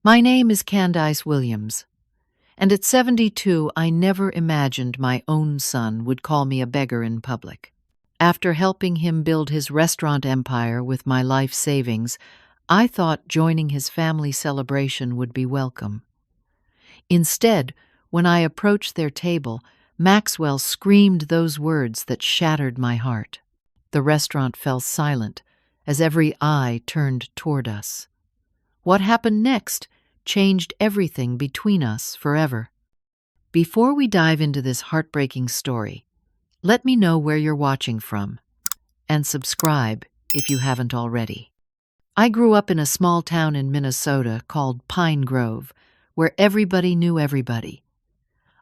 My name is Candyce Williams, and at 72 I never imagined my own son would call me a beggar in public. After helping him build his restaurant empire with my life savings, I thought joining his family celebration would be welcome. Instead, when I approached their table, Maxwell screamed those words that shattered my heart. The restaurant fell silent as every eye turned toward us. What happened next changed everything between us forever. Before we dive into this heartbreaking story, let me know where you're watching from, and subscribe if you haven't already. I grew up in a small town in Minnesota called Pine Grove, where everybody knew everybody.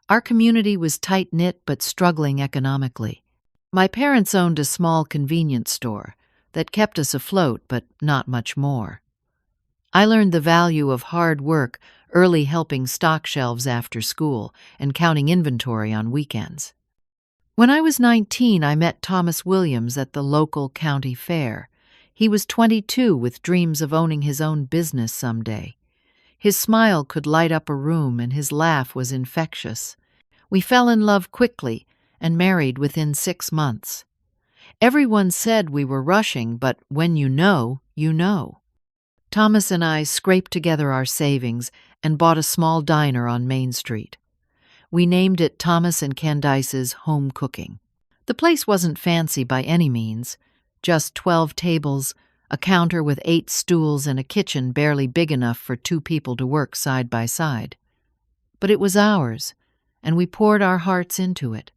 Our community was tight-knit but struggling economically. My parents owned a small convenience store that kept us afloat, but not much more. I learned the value of hard work early, helping stock shelves after school and counting inventory on weekends. When I was 19, I met Thomas Williams at the local county fair. He was 22 with dreams of owning his own business someday. His smile could light up a room and his laugh was infectious. We fell in love quickly and married within 6 months. Everyone said we were rushing, but when you know, you know. Thomas and I scraped together our savings and bought a small diner on Main Street. We named it Thomas and Candyce's Home Cooking. The place wasn't fancy by any means, just 12 tables, a counter with 8 stools, and a kitchen barely big enough for 2 people to work side by side. But it was ours, and we poured our hearts into it.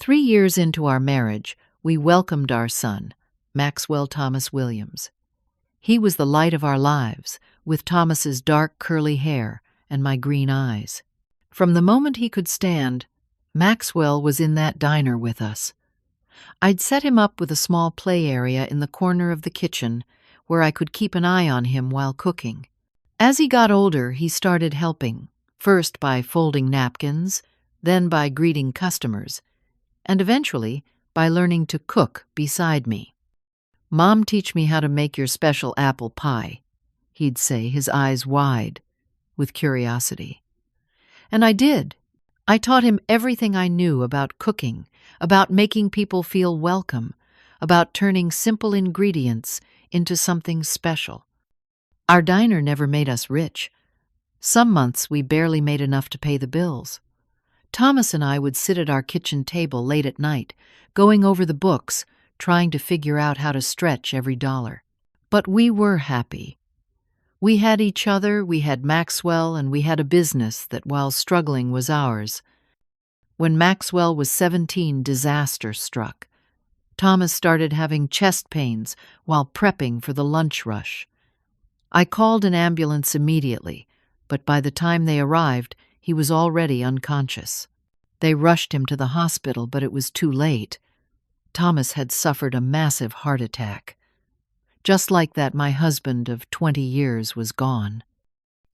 3 years into our marriage, we welcomed our son, Maxwell Thomas Williams. He was the light of our lives, with Thomas's dark curly hair and my green eyes. From the moment he could stand, Maxwell was in that diner with us. I'd set him up with a small play area in the corner of the kitchen where I could keep an eye on him while cooking. As he got older, he started helping, first by folding napkins, then by greeting customers, and eventually by learning to cook beside me. "Mom, teach me how to make your special apple pie," he'd say, his eyes wide with curiosity. And I did. I taught him everything I knew about cooking, about making people feel welcome, about turning simple ingredients into something special. Our diner never made us rich. Some months we barely made enough to pay the bills. Thomas and I would sit at our kitchen table late at night, going over the books, trying to figure out how to stretch every dollar. But we were happy. We had each other, we had Maxwell, and we had a business that, while struggling, was ours. When Maxwell was 17, disaster struck. Thomas started having chest pains while prepping for the lunch rush. I called an ambulance immediately, but by the time they arrived, he was already unconscious. They rushed him to the hospital, but it was too late. Thomas had suffered a massive heart attack. Just like that, my husband of 20 years was gone.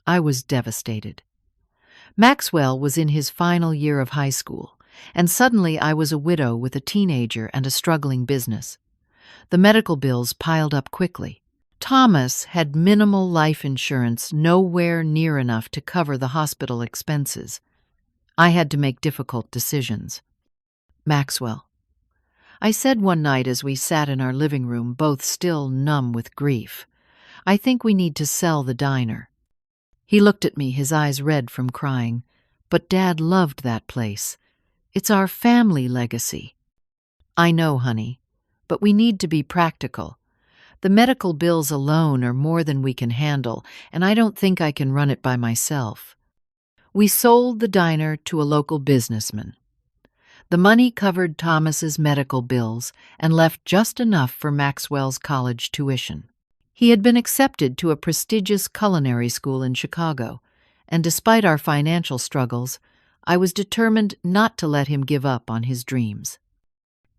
I was devastated. Maxwell was in his final year of high school, and suddenly I was a widow with a teenager and a struggling business. The medical bills piled up quickly. Thomas had minimal life insurance, nowhere near enough to cover the hospital expenses. I had to make difficult decisions. "Maxwell," I said one night as we sat in our living room, both still numb with grief, "I think we need to sell the diner." He looked at me, his eyes red from crying. "But Dad loved that place. It's our family legacy." "I know, honey, but we need to be practical. The medical bills alone are more than we can handle, and I don't think I can run it by myself." We sold the diner to a local businessman. The money covered Thomas's medical bills and left just enough for Maxwell's college tuition. He had been accepted to a prestigious culinary school in Chicago, and despite our financial struggles, I was determined not to let him give up on his dreams.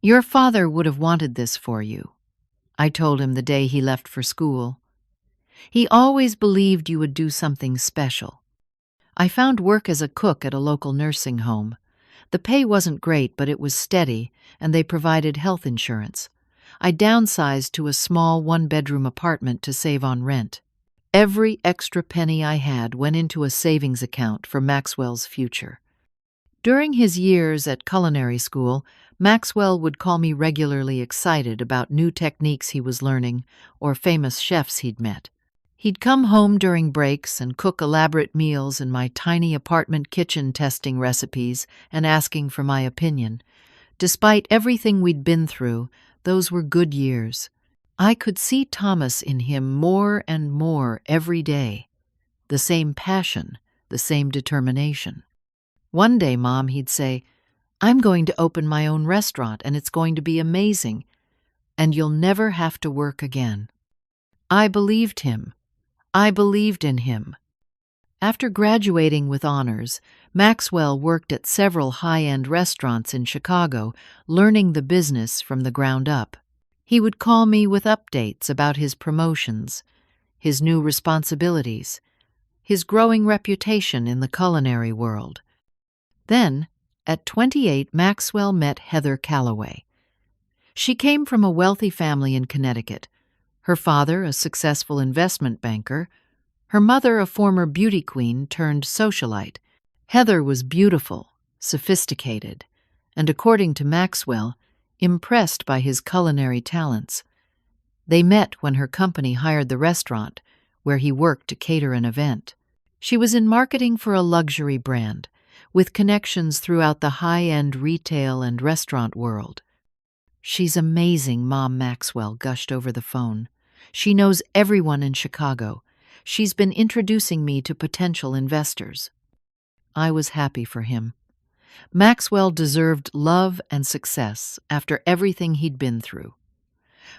"Your father would have wanted this for you," I told him the day he left for school. "He always believed you would do something special." I found work as a cook at a local nursing home. The pay wasn't great, but it was steady, and they provided health insurance. I downsized to a small 1-bedroom apartment to save on rent. Every extra penny I had went into a savings account for Maxwell's future. During his years at culinary school, Maxwell would call me regularly excited about new techniques he was learning or famous chefs he'd met. He'd come home during breaks and cook elaborate meals in my tiny apartment kitchen, testing recipes and asking for my opinion. Despite everything we'd been through, those were good years. I could see Thomas in him more and more every day. The same passion, the same determination. One day, Mom, he'd say, "I'm going to open my own restaurant and it's going to be amazing, and you'll never have to work again." I believed him. I believed in him. After graduating with honors, Maxwell worked at several high-end restaurants in Chicago, learning the business from the ground up. He would call me with updates about his promotions, his new responsibilities, his growing reputation in the culinary world. Then, at 28, Maxwell met Heather Calloway. She came from a wealthy family in Connecticut. Her father, a successful investment banker, her mother, a former beauty queen turned socialite. Heather was beautiful, sophisticated, and according to Maxwell, impressed by his culinary talents. They met when her company hired the restaurant, where he worked to cater an event. She was in marketing for a luxury brand, with connections throughout the high-end retail and restaurant world. "She's amazing," Mom Maxwell gushed over the phone. "She knows everyone in Chicago. She's been introducing me to potential investors." I was happy for him. Maxwell deserved love and success after everything he'd been through.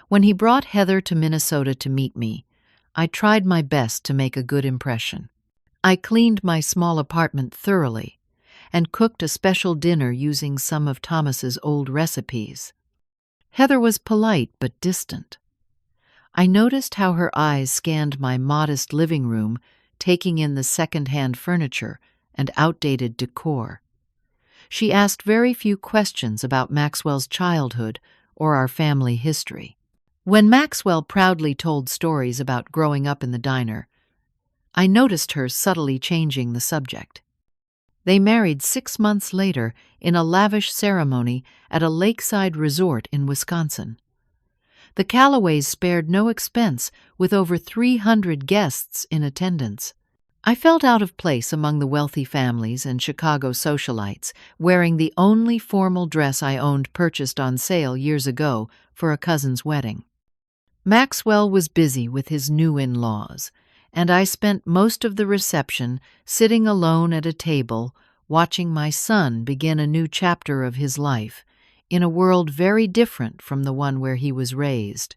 When he brought Heather to Minnesota to meet me, I tried my best to make a good impression. I cleaned my small apartment thoroughly and cooked a special dinner using some of Thomas's old recipes. Heather was polite but distant. I noticed how her eyes scanned my modest living room, taking in the second-hand furniture and outdated decor. She asked very few questions about Maxwell's childhood or our family history. When Maxwell proudly told stories about growing up in the diner, I noticed her subtly changing the subject. They married 6 months later in a lavish ceremony at a lakeside resort in Wisconsin. The Callaways spared no expense, with over 300 guests in attendance. I felt out of place among the wealthy families and Chicago socialites, wearing the only formal dress I owned purchased on sale years ago for a cousin's wedding. Maxwell was busy with his new in-laws, and I spent most of the reception sitting alone at a table, watching my son begin a new chapter of his life, in a world very different from the one where he was raised.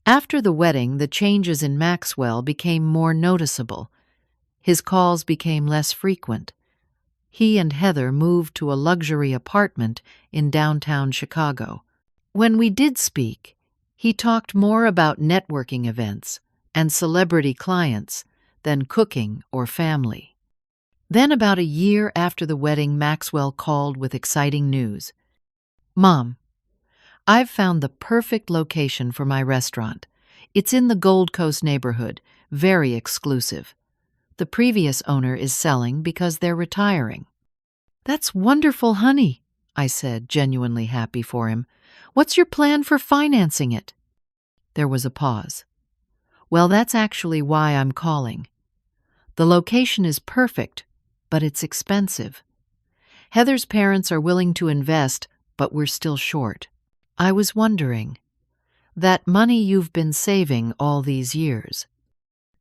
After the wedding, the changes in Maxwell became more noticeable. His calls became less frequent. He and Heather moved to a luxury apartment in downtown Chicago. When we did speak, he talked more about networking events and celebrity clients than cooking or family. Then, about a year after the wedding, Maxwell called with exciting news. "Mom, I've found the perfect location for my restaurant. It's in the Gold Coast neighborhood, very exclusive. The previous owner is selling because they're retiring." "That's wonderful, honey," I said, genuinely happy for him. "What's your plan for financing it?" There was a pause. "Well, that's actually why I'm calling. The location is perfect, but it's expensive. Heather's parents are willing to invest, but we're still short. I was wondering, that money you've been saving all these years."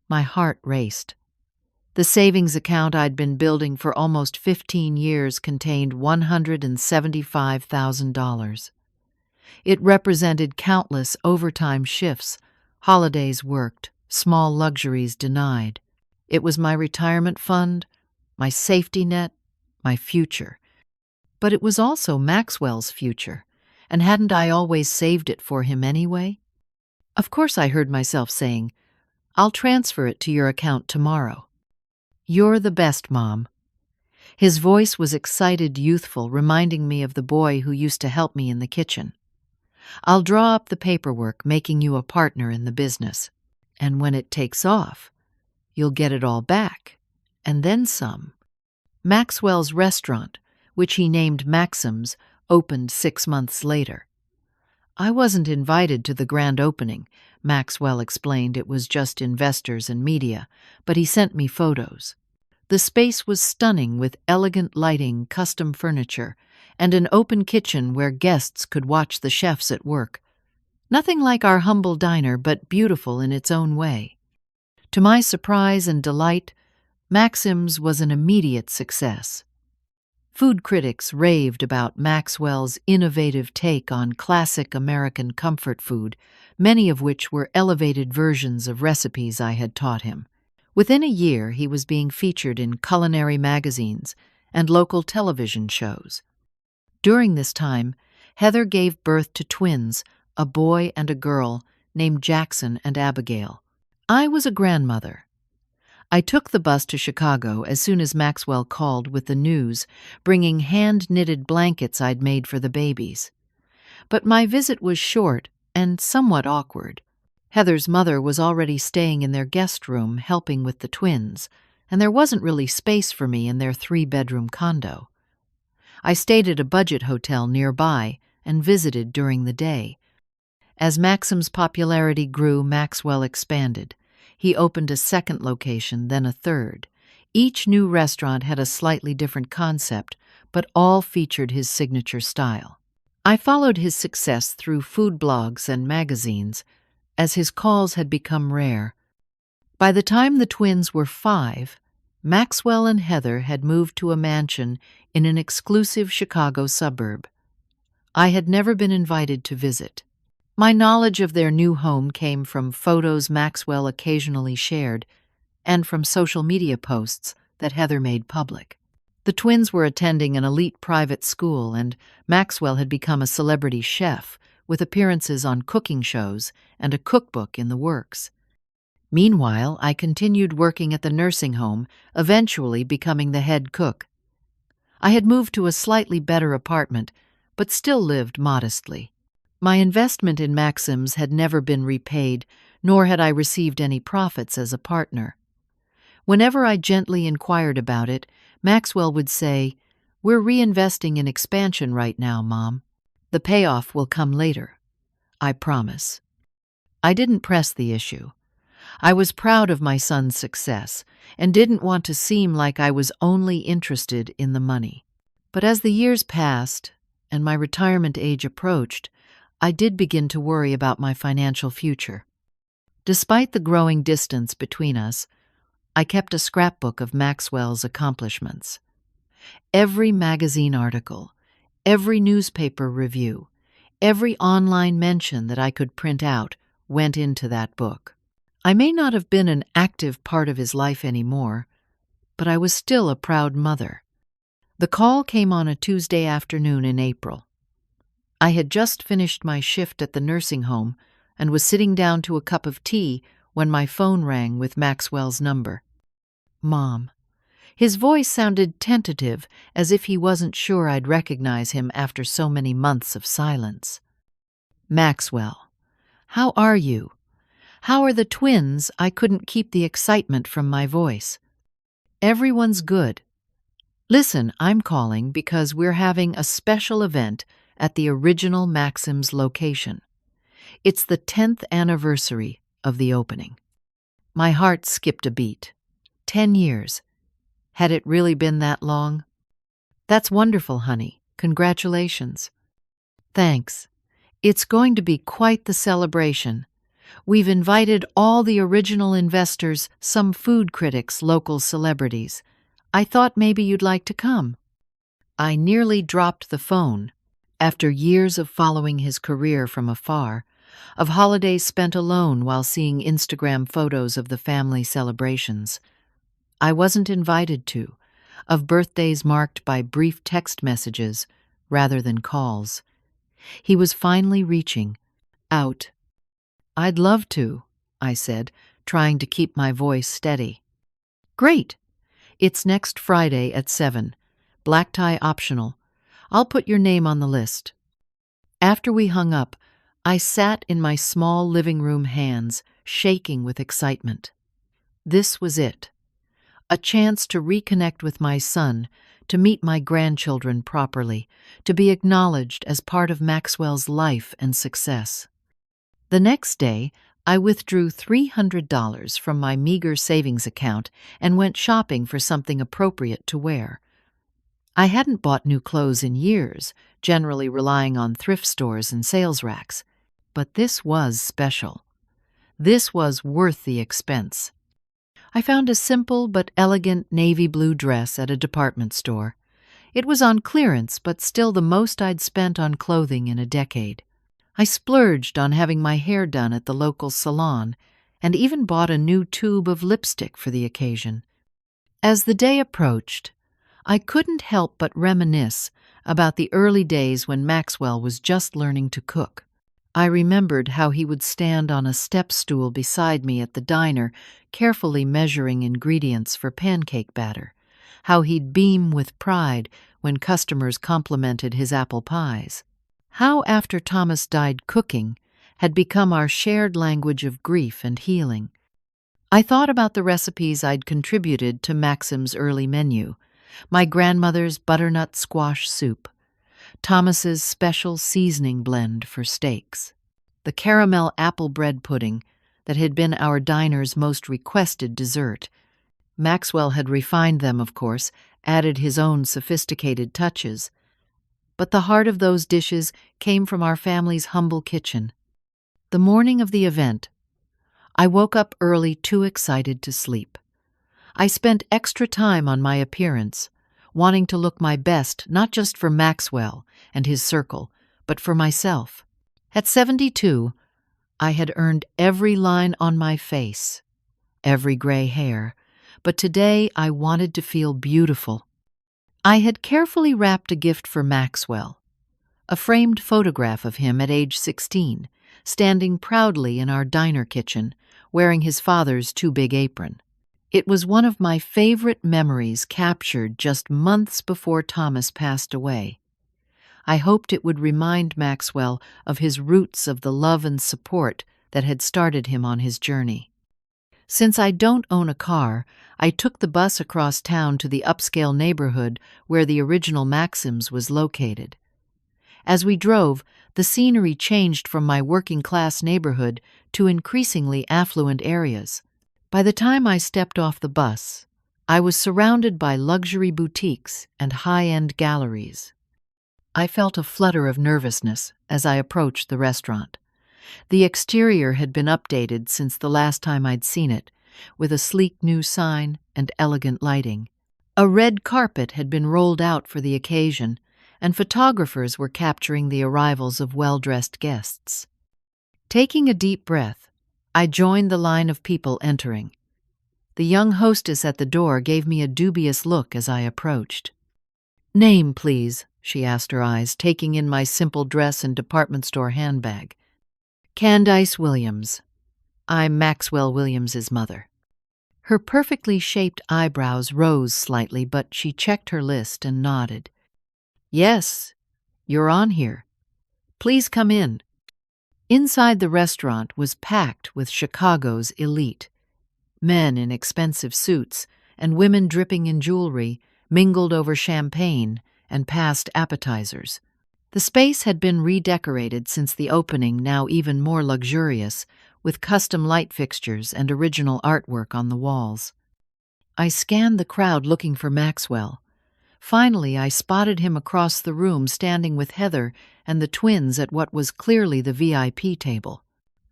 My heart raced. The savings account I'd been building for almost 15 years contained $175,000. It represented countless overtime shifts, holidays worked, small luxuries denied. It was my retirement fund, my safety net, my future. But it was also Maxwell's future, and hadn't I always saved it for him anyway? Of course, I heard myself saying, "I'll transfer it to your account tomorrow." "You're the best, Mom." His voice was excited, youthful, reminding me of the boy who used to help me in the kitchen. "I'll draw up the paperwork, making you a partner in the business. And when it takes off, You'll get it all back, and then some. Maxwell's restaurant, which he named Maxim's, opened 6 months later. I wasn't invited to the grand opening. Maxwell explained it was just investors and media, but he sent me photos. The space was stunning with elegant lighting, custom furniture, and an open kitchen where guests could watch the chefs at work. Nothing like our humble diner, but beautiful in its own way. To my surprise and delight, Maxim's was an immediate success. Food critics raved about Maxwell's innovative take on classic American comfort food, many of which were elevated versions of recipes I had taught him. Within a year, he was being featured in culinary magazines and local television shows. During this time, Heather gave birth to twins, a boy and a girl, named Jackson and Abigail. I was a grandmother. I took the bus to Chicago as soon as Maxwell called with the news, bringing hand-knitted blankets I'd made for the babies. But my visit was short and somewhat awkward. Heather's mother was already staying in their guest room helping with the twins, and there wasn't really space for me in their 3-bedroom condo. I stayed at a budget hotel nearby and visited during the day. As Maxim's popularity grew, Maxwell expanded. He opened a second location, then a third. Each new restaurant had a slightly different concept, but all featured his signature style. I followed his success through food blogs and magazines, as his calls had become rare. By the time the twins were 5, Maxwell and Heather had moved to a mansion in an exclusive Chicago suburb. I had never been invited to visit. My knowledge of their new home came from photos Maxwell occasionally shared and from social media posts that Heather made public. The twins were attending an elite private school, and Maxwell had become a celebrity chef with appearances on cooking shows and a cookbook in the works. Meanwhile, I continued working at the nursing home, eventually becoming the head cook. I had moved to a slightly better apartment, but still lived modestly. My investment in Maxim's had never been repaid, nor had I received any profits as a partner. Whenever I gently inquired about it, Maxwell would say, "We're reinvesting in expansion right now, Mom. The payoff will come later. I promise." I didn't press the issue. I was proud of my son's success and didn't want to seem like I was only interested in the money. But as the years passed and my retirement age approached, I did begin to worry about my financial future. Despite the growing distance between us, I kept a scrapbook of Maxwell's accomplishments. Every magazine article, every newspaper review, every online mention that I could print out went into that book. I may not have been an active part of his life anymore, but I was still a proud mother. The call came on a Tuesday afternoon in April. I had just finished my shift at the nursing home and was sitting down to a cup of tea when my phone rang with Maxwell's number. Mom. His voice sounded tentative, as if he wasn't sure I'd recognize him after so many months of silence. Maxwell. How are you? How are the twins? I couldn't keep the excitement from my voice. Everyone's good. Listen, I'm calling because we're having a special event at the original Maxim's location. It's the 10th anniversary of the opening. My heart skipped a beat. 10 years. Had it really been that long? That's wonderful, honey. Congratulations. Thanks. It's going to be quite the celebration. We've invited all the original investors, some food critics, local celebrities. I thought maybe you'd like to come. I nearly dropped the phone. After years of following his career from afar, of holidays spent alone while seeing Instagram photos of the family celebrations, I wasn't invited to, of birthdays marked by brief text messages rather than calls. He was finally reaching out. I'd love to, I said, trying to keep my voice steady. Great. It's next Friday at 7. Black tie optional. I'll put your name on the list. After we hung up, I sat in my small living room hands, shaking with excitement. This was it. A chance to reconnect with my son, to meet my grandchildren properly, to be acknowledged as part of Maxwell's life and success. The next day, I withdrew $300 from my meager savings account and went shopping for something appropriate to wear. I hadn't bought new clothes in years, generally relying on thrift stores and sales racks. But this was special. This was worth the expense. I found a simple but elegant navy blue dress at a department store. It was on clearance, but still the most I'd spent on clothing in a decade. I splurged on having my hair done at the local salon, and even bought a new tube of lipstick for the occasion. As the day approached, I couldn't help but reminisce about the early days when Maxwell was just learning to cook. I remembered how he would stand on a step stool beside me at the diner, carefully measuring ingredients for pancake batter, how he'd beam with pride when customers complimented his apple pies, how after Thomas died cooking had become our shared language of grief and healing. I thought about the recipes I'd contributed to Maxim's early menu, my grandmother's butternut squash soup, Thomas's special seasoning blend for steaks, the caramel apple bread pudding that had been our diner's most requested dessert. Maxwell had refined them, of course, added his own sophisticated touches. But the heart of those dishes came from our family's humble kitchen. The morning of the event, I woke up early, too excited to sleep. I spent extra time on my appearance, wanting to look my best not just for Maxwell and his circle, but for myself. At 72, I had earned every line on my face, every gray hair, but today I wanted to feel beautiful. I had carefully wrapped a gift for Maxwell, a framed photograph of him at age 16, standing proudly in our diner kitchen, wearing his father's too big apron. It was one of my favorite memories, captured just months before Thomas passed away. I hoped it would remind Maxwell of his roots, of the love and support that had started him on his journey. Since I don't own a car, I took the bus across town to the upscale neighborhood where the original Maxim's was located. As we drove, the scenery changed from my working-class neighborhood to increasingly affluent areas. By the time I stepped off the bus, I was surrounded by luxury boutiques and high-end galleries. I felt a flutter of nervousness as I approached the restaurant. The exterior had been updated since the last time I'd seen it, with a sleek new sign and elegant lighting. A red carpet had been rolled out for the occasion, and photographers were capturing the arrivals of well-dressed guests. Taking a deep breath, I joined the line of people entering. The young hostess at the door gave me a dubious look as I approached. "Name, please," she asked, her eyes taking in my simple dress and department store handbag. "Candyce Williams. I'm Maxwell Williams's mother." Her perfectly shaped eyebrows rose slightly, but she checked her list and nodded. "Yes, you're on here. Please come in." Inside the restaurant was packed with Chicago's elite. Men in expensive suits and women dripping in jewelry mingled over champagne and passed appetizers. The space had been redecorated since the opening, now even more luxurious, with custom light fixtures and original artwork on the walls. I scanned the crowd looking for Maxwell. Finally, I spotted him across the room, standing with Heather and the twins at what was clearly the VIP table.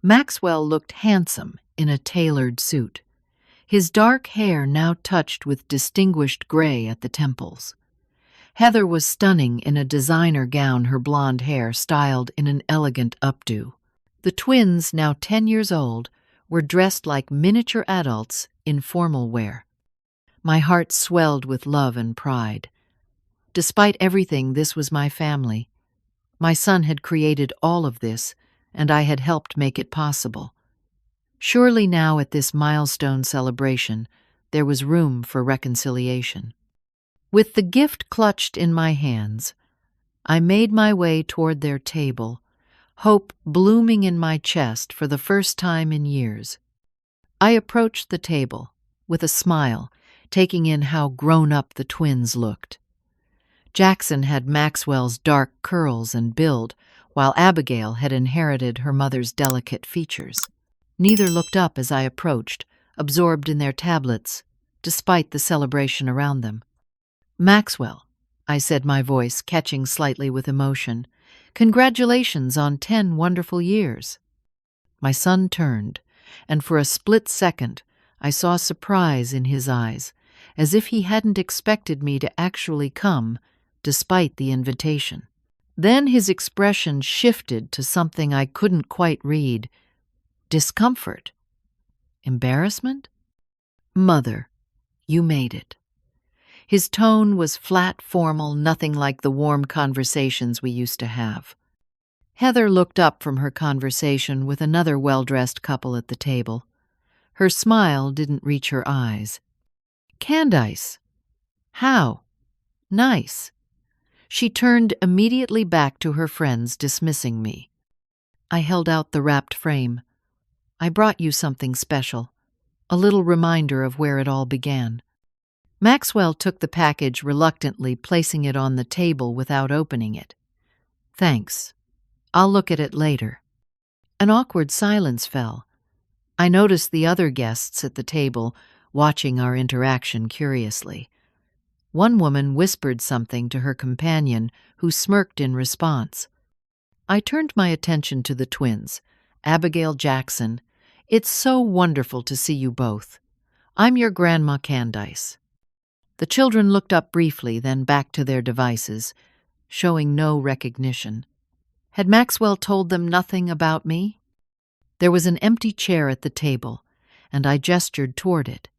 Maxwell looked handsome in a tailored suit, his dark hair now touched with distinguished gray at the temples. Heather was stunning in a designer gown, her blonde hair styled in an elegant updo. The twins, now 10 years old, were dressed like miniature adults in formal wear. My heart swelled with love and pride. Despite everything, this was my family. My son had created all of this, and I had helped make it possible. Surely now, at this milestone celebration, there was room for reconciliation. With the gift clutched in my hands, I made my way toward their table, hope blooming in my chest for the first time in years. I approached the table, with a smile, taking in how grown-up the twins looked. Jackson had Maxwell's dark curls and build, while Abigail had inherited her mother's delicate features. Neither looked up as I approached, absorbed in their tablets, despite the celebration around them. "Maxwell," I said, my voice catching slightly with emotion, "congratulations on 10 wonderful years." My son turned, and for a split second I saw surprise in his eyes, as if he hadn't expected me to actually come, despite the invitation. Then his expression shifted to something I couldn't quite read. Discomfort? Embarrassment? "Mother, you made it." His tone was flat, formal, nothing like the warm conversations we used to have. Heather looked up from her conversation with another well-dressed couple at the table. Her smile didn't reach her eyes. "Candyce. How? Nice." She turned immediately back to her friends, dismissing me. I held out the wrapped frame. "I brought you something special, a little reminder of where it all began." Maxwell took the package reluctantly, placing it on the table without opening it. "Thanks. I'll look at it later." An awkward silence fell. I noticed the other guests at the table watching our interaction curiously. One woman whispered something to her companion, who smirked in response. I turned my attention to the twins. "Abigail, Jackson, it's so wonderful to see you both. I'm your Grandma Candyce." The children looked up briefly, then back to their devices, showing no recognition. Had Maxwell told them nothing about me? There was an empty chair at the table, and I gestured toward it.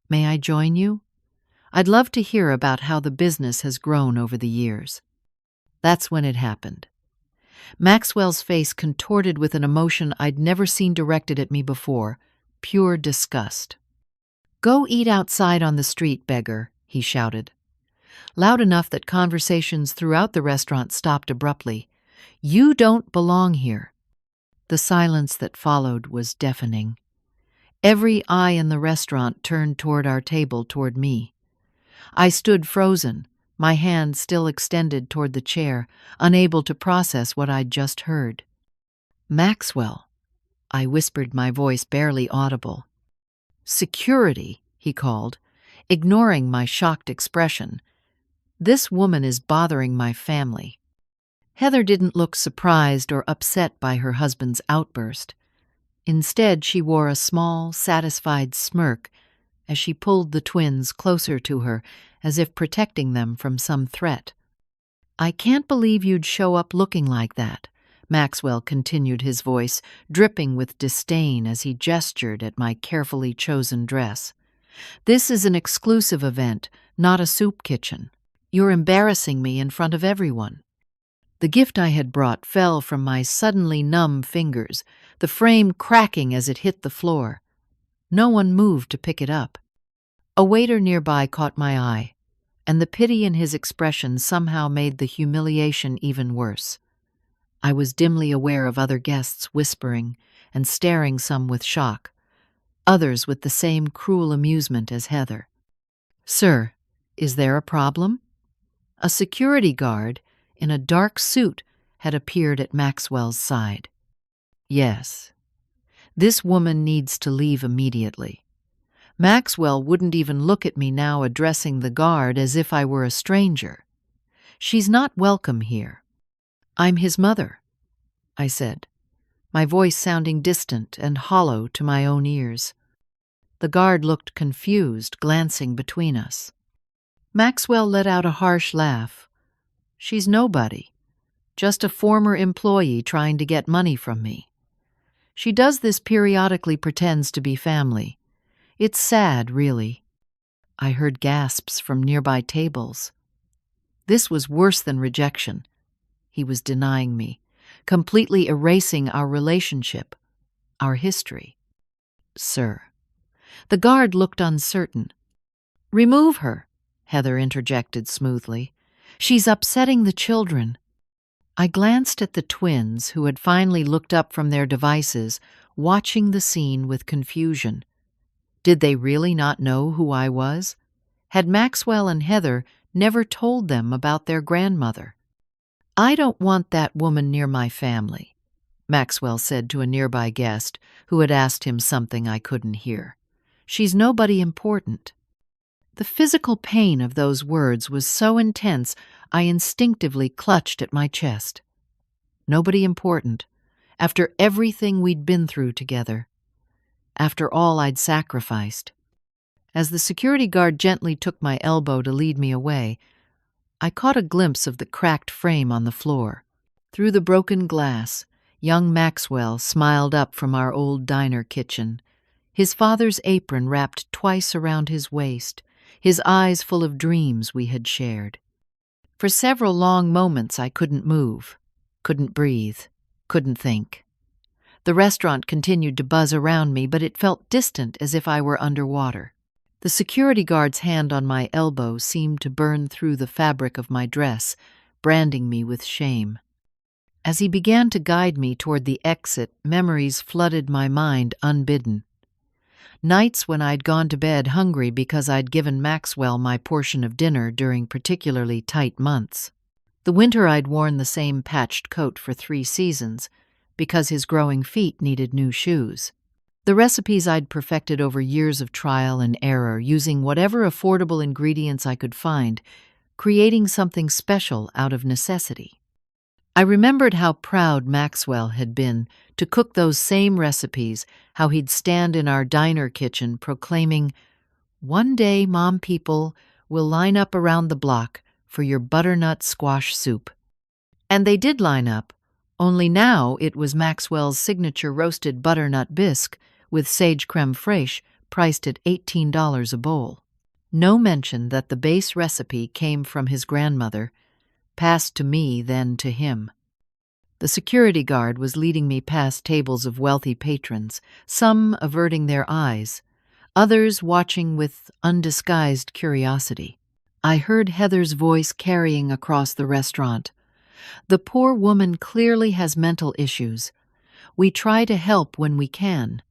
"May I join you? I'd love to hear about how the business has grown over the years." That's when it happened. Maxwell's face contorted with an emotion I'd never seen directed at me before, pure disgust. "Go eat outside on the street, Beggar," he shouted. Loud enough that conversations throughout the restaurant stopped abruptly. "You don't belong here." The silence that followed was deafening. Every eye in the restaurant turned toward our table, toward me. I stood frozen, my hand still extended toward the chair, unable to process what I'd just heard. "Maxwell," I whispered, my voice barely audible. "Security," he called, ignoring my shocked expression. "This woman is bothering my family." Heather didn't look surprised or upset by her husband's outburst. Instead, she wore a small, satisfied smirk as she pulled the twins closer to her, as if protecting them from some threat. "I can't believe you'd show up looking like that," Maxwell continued, his voice dripping with disdain as he gestured at my carefully chosen dress. "This is an exclusive event, not a soup kitchen. You're embarrassing me in front of everyone." The gift I had brought fell from my suddenly numb fingers, the frame cracking as it hit the floor. No one moved to pick it up. A waiter nearby caught my eye, and the pity in his expression somehow made the humiliation even worse. I was dimly aware of other guests whispering and staring, some with shock, others with the same cruel amusement as Heather. "Sir, is there a problem?" A security guard in a dark suit had appeared at Maxwell's side. "Yes. This woman needs to leave immediately." Maxwell wouldn't even look at me now, addressing the guard as if I were a stranger. "She's not welcome here." "I'm his mother," I said, my voice sounding distant and hollow to my own ears. The guard looked confused, glancing between us. Maxwell let out a harsh laugh. "She's nobody, just a former employee trying to get money from me. She does this periodically, pretends to be family. It's sad, really." I heard gasps from nearby tables. This was worse than rejection. He was denying me, completely erasing our relationship, our history. "Sir." The guard looked uncertain. "Remove her," Heather interjected smoothly. "She's upsetting the children." I glanced at the twins, who had finally looked up from their devices, watching the scene with confusion. Did they really not know who I was? Had Maxwell and Heather never told them about their grandmother? "I don't want that woman near my family," Maxwell said to a nearby guest who had asked him something I couldn't hear. "She's nobody important." The physical pain of those words was so intense I instinctively clutched at my chest. Nobody important, after everything we'd been through together, after all I'd sacrificed. As the security guard gently took my elbow to lead me away, I caught a glimpse of the cracked frame on the floor. Through the broken glass, young Maxwell smiled up from our old diner kitchen, his father's apron wrapped twice around his waist, his eyes full of dreams we had shared. For several long moments I couldn't move, couldn't breathe, couldn't think. The restaurant continued to buzz around me, but it felt distant, as if I were underwater. The security guard's hand on my elbow seemed to burn through the fabric of my dress, branding me with shame. As he began to guide me toward the exit, memories flooded my mind unbidden. Nights when I'd gone to bed hungry because I'd given Maxwell my portion of dinner during particularly tight months. The winter I'd worn the same patched coat for 3 seasons because his growing feet needed new shoes. The recipes I'd perfected over years of trial and error, using whatever affordable ingredients I could find, creating something special out of necessity. I remembered how proud Maxwell had been to cook those same recipes, how he'd stand in our diner kitchen proclaiming, "One day, Mom people will line up around the block for your butternut squash soup." And they did line up, only now it was Maxwell's signature roasted butternut bisque with sage creme fraiche, priced at $18 a bowl. No mention that the base recipe came from his grandmother, passed to me, then to him. The security guard was leading me past tables of wealthy patrons, some averting their eyes, others watching with undisguised curiosity. I heard Heather's voice carrying across the restaurant. "The poor woman clearly has mental issues. We try to help when we can.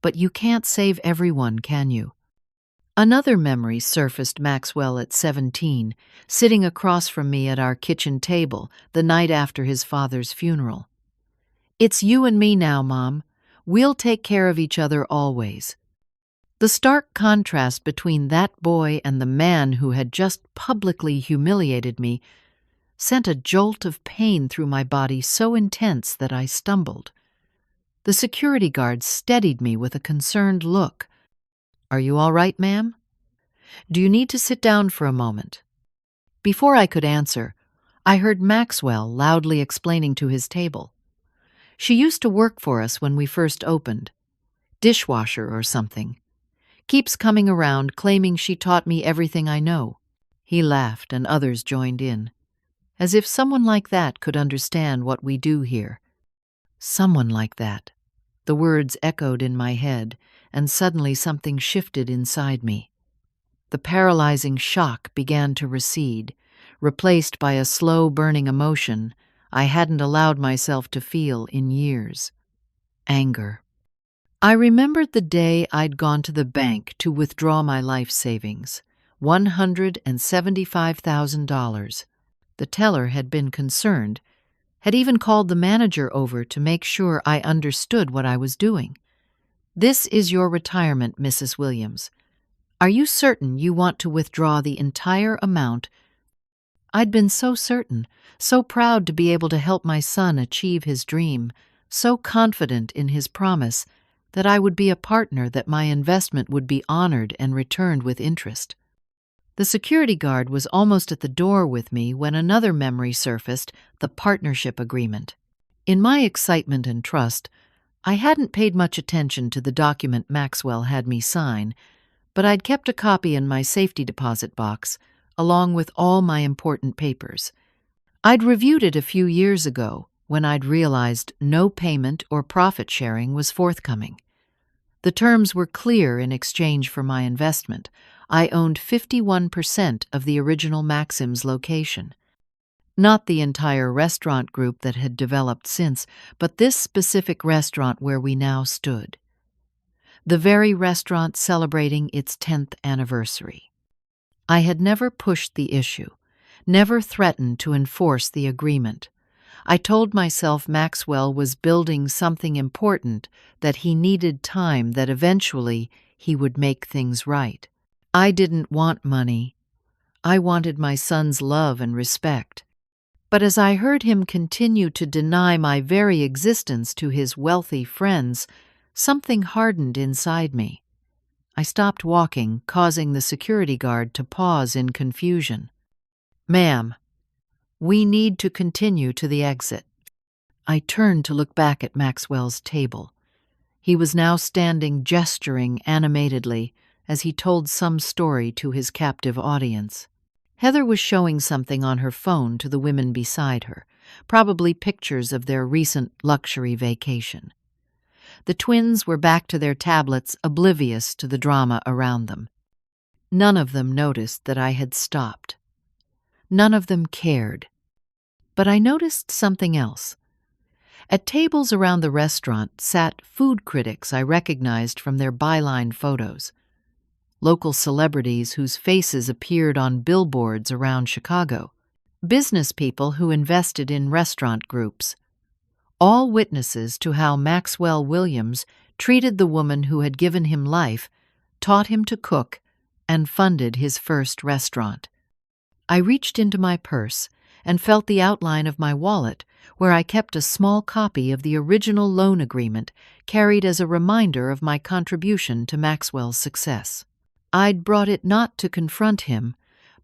But you can't save everyone, can you?" Another memory surfaced: Maxwell at 17, sitting across from me at our kitchen table the night after his father's funeral. "It's you and me now, Mom. We'll take care of each other always." The stark contrast between that boy and the man who had just publicly humiliated me sent a jolt of pain through my body so intense that I stumbled. The security guard steadied me with a concerned look. "Are you all right, ma'am? Do you need to sit down for a moment?" Before I could answer, I heard Maxwell loudly explaining to his table. "She used to work for us when we first opened. Dishwasher or something. Keeps coming around claiming she taught me everything I know." He laughed and others joined in. As if someone like that could understand what we do here. Someone like that. The words echoed in my head, and suddenly something shifted inside me. The paralyzing shock began to recede, replaced by a slow burning emotion I hadn't allowed myself to feel in years. Anger. I remembered the day I'd gone to the bank to withdraw my life savings, $175,000. The teller had been concerned, had even called the manager over to make sure I understood what I was doing. "This is your retirement, Mrs. Williams. Are you certain you want to withdraw the entire amount?" I'd been so certain, so proud to be able to help my son achieve his dream, so confident in his promise that I would be a partner, that my investment would be honored and returned with interest. The security guard was almost at the door with me when another memory surfaced: the partnership agreement. In my excitement and trust, I hadn't paid much attention to the document Maxwell had me sign, but I'd kept a copy in my safety deposit box, along with all my important papers. I'd reviewed it a few years ago, when I'd realized no payment or profit sharing was forthcoming. The terms were clear. In exchange for my investment, I owned 51% of the original Maxim's location. Not the entire restaurant group that had developed since, but this specific restaurant where we now stood. the very restaurant celebrating its 10th anniversary. I had never pushed the issue, never threatened to enforce the agreement. I told myself Maxwell was building something important, that he needed time, that eventually he would make things right. I didn't want money. I wanted my son's love and respect. But as I heard him continue to deny my very existence to his wealthy friends, something hardened inside me. I stopped walking, causing the security guard to pause in confusion. "Ma'am, we need to continue to the exit." I turned to look back at Maxwell's table. He was now standing, gesturing animatedly as he told some story to his captive audience. Heather was showing something on her phone to the women beside her, probably pictures of their recent luxury vacation. The twins were back to their tablets, oblivious to the drama around them. None of them noticed that I had stopped. None of them cared. But I noticed something else. At tables around the restaurant sat food critics I recognized from their byline photos. Local celebrities whose faces appeared on billboards around Chicago. Business people who invested in restaurant groups. All witnesses to how Maxwell Williams treated the woman who had given him life, taught him to cook, and funded his first restaurant. I reached into my purse and felt the outline of my wallet, where I kept a small copy of the original loan agreement, carried as a reminder of my contribution to Maxwell's success. I'd brought it not to confront him,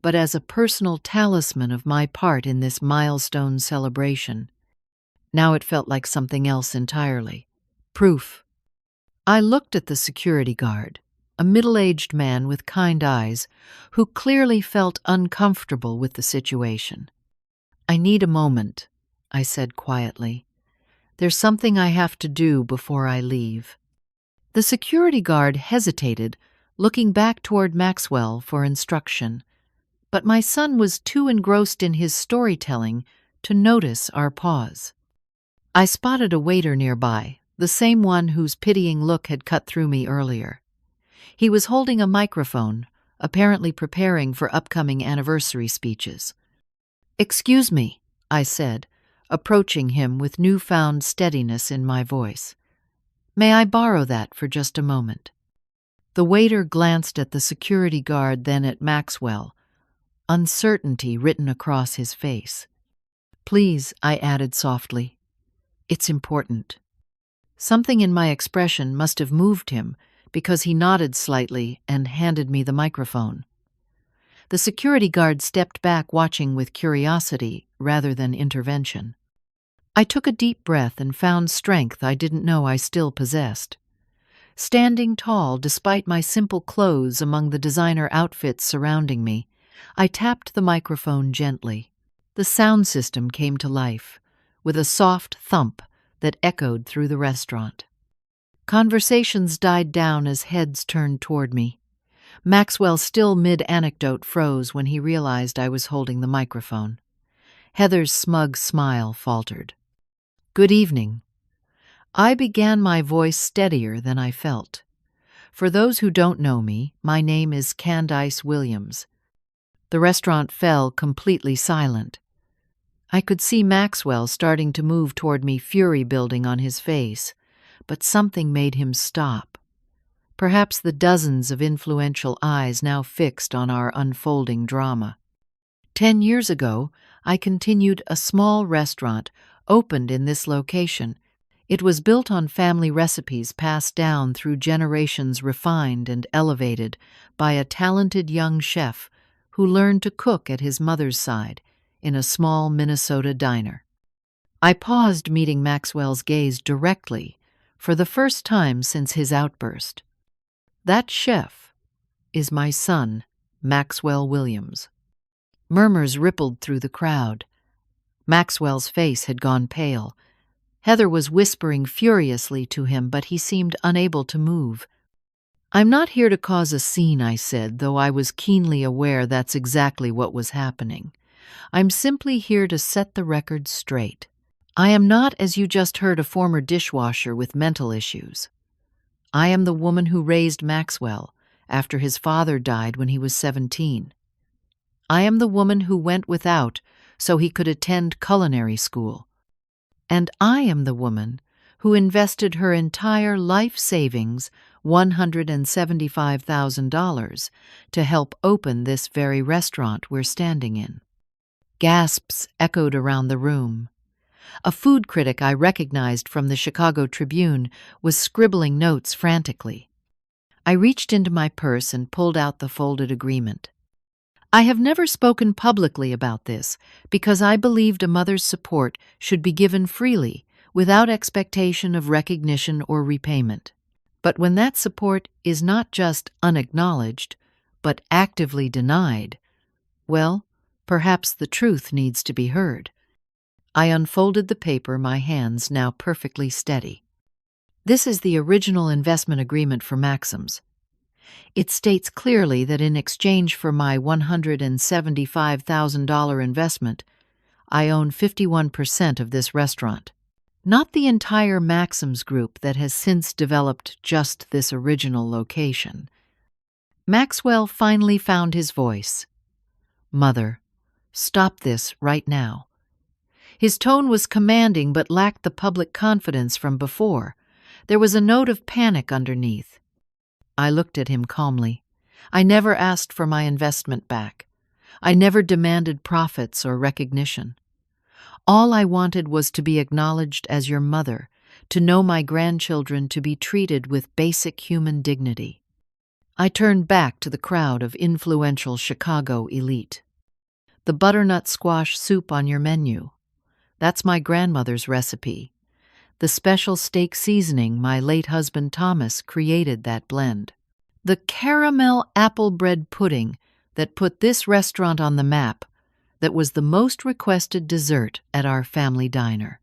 but as a personal talisman of my part in this milestone celebration. Now it felt like something else entirely. Proof. I looked at the security guard, a middle-aged man with kind eyes, who clearly felt uncomfortable with the situation. "I need a moment," I said quietly. "There's something I have to do before I leave." The security guard hesitated, looking back toward Maxwell for instruction. But my son was too engrossed in his storytelling to notice our pause. I spotted a waiter nearby, the same one whose pitying look had cut through me earlier. He was holding a microphone, apparently preparing for upcoming anniversary speeches. "Excuse me," I said, approaching him with newfound steadiness in my voice. "May I borrow that for just a moment?" The waiter glanced at the security guard, then at Maxwell, uncertainty written across his face. "Please," I added softly. "It's important." Something in my expression must have moved him, because he nodded slightly and handed me the microphone. The security guard stepped back, watching with curiosity rather than intervention. I took a deep breath and found strength I didn't know I still possessed. Standing tall despite my simple clothes among the designer outfits surrounding me, I tapped the microphone gently. The sound system came to life, with a soft thump that echoed through the restaurant. Conversations died down as heads turned toward me. Maxwell, still mid-anecdote, froze when he realized I was holding the microphone. Heather's smug smile faltered. "Good evening." I began, my voice steadier than I felt. "For those who don't know me, my name is Candyce Williams." The restaurant fell completely silent. I could see Maxwell starting to move toward me, fury building on his face, but something made him stop. Perhaps the dozens of influential eyes now fixed on our unfolding drama. 10 years ago, I continued, a small restaurant opened in this location. It was built on family recipes passed down through generations, refined and elevated by a talented young chef who learned to cook at his mother's side in a small Minnesota diner. I paused, meeting Maxwell's gaze directly for the first time since his outburst. "That chef is my son, Maxwell Williams." Murmurs rippled through the crowd. Maxwell's face had gone pale. Heather was whispering furiously to him, but he seemed unable to move. "I'm not here to cause a scene," I said, though I was keenly aware that's exactly what was happening. "I'm simply here to set the record straight. I am not, as you just heard, a former dishwasher with mental issues. I am the woman who raised Maxwell after his father died when he was 17. I am the woman who went without so he could attend culinary school. And I am the woman who invested her entire life savings, $175,000, to help open this very restaurant we're standing in. Gasps echoed around the room. A food critic I recognized from the Chicago Tribune was scribbling notes frantically. I reached into my purse and pulled out the folded agreement. I have never spoken publicly about this because I believed a mother's support should be given freely, without expectation of recognition or repayment. But when that support is not just unacknowledged, but actively denied, well, perhaps the truth needs to be heard. I unfolded the paper, my hands now perfectly steady. This is the original investment agreement for Maxim's. It states clearly that in exchange for my $175,000 investment, I own 51% of this restaurant. Not the entire Maxim's group that has since developed just this original location. Maxwell finally found his voice. "Mother, stop this right now." His tone was commanding but lacked the public confidence from before. There was a note of panic underneath. I looked at him calmly. I never asked for my investment back. I never demanded profits or recognition. All I wanted was to be acknowledged as your mother, to know my grandchildren to be treated with basic human dignity. I turned back to the crowd of influential Chicago elite. "The butternut squash soup on your menu. That's my grandmother's recipe. The special steak seasoning my late husband Thomas created that blend. The caramel apple bread pudding that put this restaurant on the map, that was the most requested dessert at our family diner."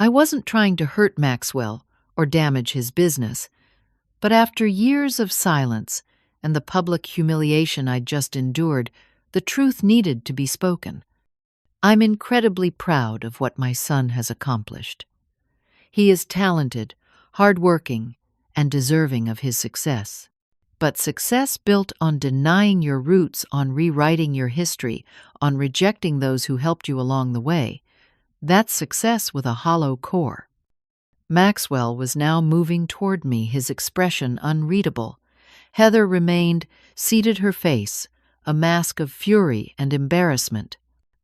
I wasn't trying to hurt Maxwell or damage his business, but after years of silence and the public humiliation I'd just endured, the truth needed to be spoken. I'm incredibly proud of what my son has accomplished. He is talented, hardworking, and deserving of his success. But success built on denying your roots, on rewriting your history, on rejecting those who helped you along the way, that's success with a hollow core. Maxwell was now moving toward me, his expression unreadable. Heather remained, seated, her face, a mask of fury and embarrassment.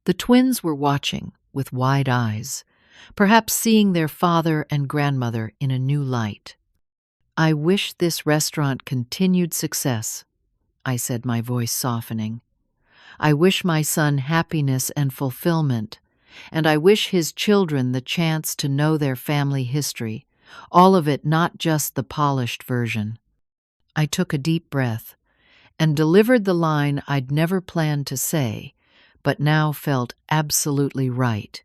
The twins were watching with wide eyes, perhaps seeing their father and grandmother in a new light. "I wish this restaurant continued success," I said, my voice softening. "I wish my son happiness and fulfillment, and I wish his children the chance to know their family history, all of it, not just the polished version." I took a deep breath and delivered the line I'd never planned to say, but now felt absolutely right.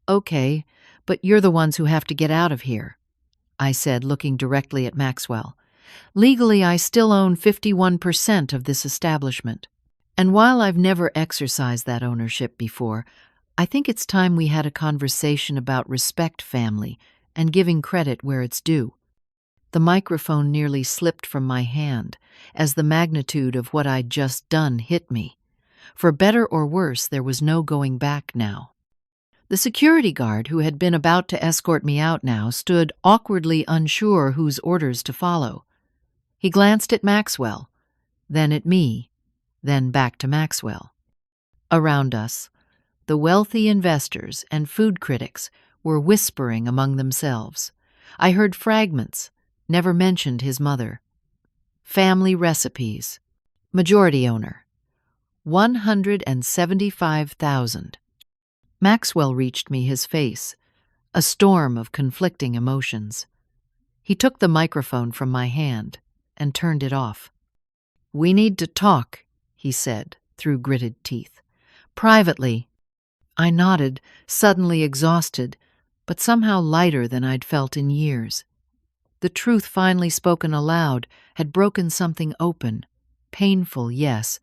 "Okay, but you're the ones who have to get out of here," I said, looking directly at Maxwell. "Legally, I still own 51% of this establishment. And while I've never exercised that ownership before, I think it's time we had a conversation about respect, family, and giving credit where it's due." The microphone nearly slipped from my hand as the magnitude of what I'd just done hit me. For better or worse, there was no going back now. The security guard, who had been about to escort me out now, stood awkwardly unsure whose orders to follow. He glanced at Maxwell, then at me, then back to Maxwell. Around us, the wealthy investors and food critics were whispering among themselves. I heard fragments, never mentioned his mother. Family recipes. Majority owner. 175,000. Maxwell reached me, his face, a storm of conflicting emotions. He took the microphone from my hand and turned it off. "We need to talk," he said through gritted teeth. "Privately." I nodded, suddenly exhausted, but somehow lighter than I'd felt in years. The truth, finally spoken aloud, had broken something open. Painful, yes,